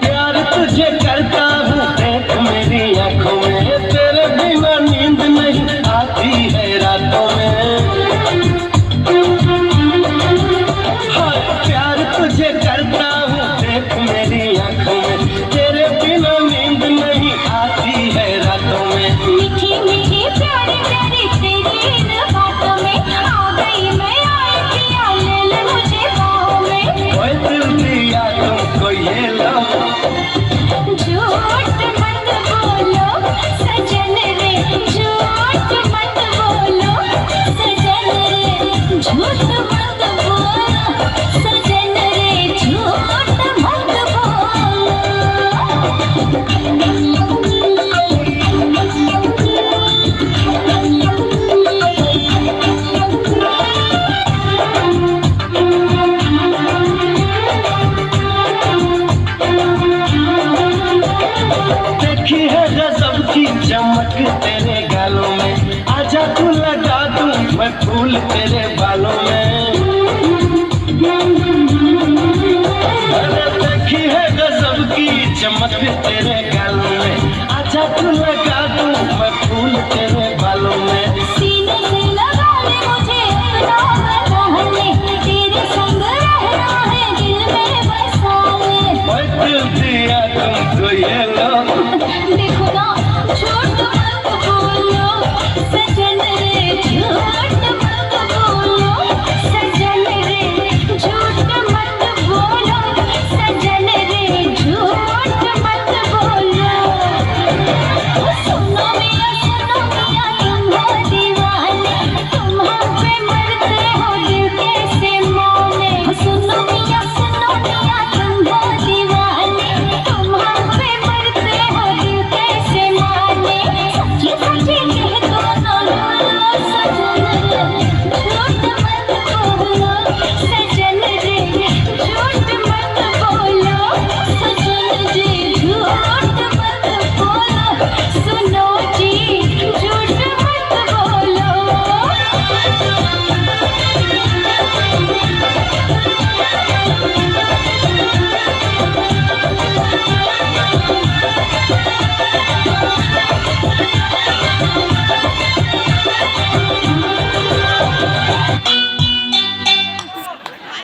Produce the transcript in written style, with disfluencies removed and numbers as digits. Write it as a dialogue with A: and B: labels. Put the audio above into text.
A: प्यार तुझे करता हूँ देख मेरी आंखों में, तेरे बिना नींद नहीं आती है रातों में। हाय प्यार तुझे करता हूँ देख मेरी आंखों में, तेरे बिना नींद नहीं आती है रातों में।
B: मीठी मीठी प्यारी प्यारी तेरी इन बातों में आ गई मैं, आई पिया ले ले मुझे बाहों में।
A: ओए दिल दिया तुमको ये लो,
B: झूठ मत बोलो सजन रे, झूठ मत बोलो सजन रे, झूठ मत बोलो सजन रे, झूठ मत बोलो।
A: देखी है गजब की चमक तेरे गालों में, आजा तू लगा दूं मैं फूल तेरे बालों में। अरे देखी है गजब की चमक तेरे गालों में, आजा तू लगा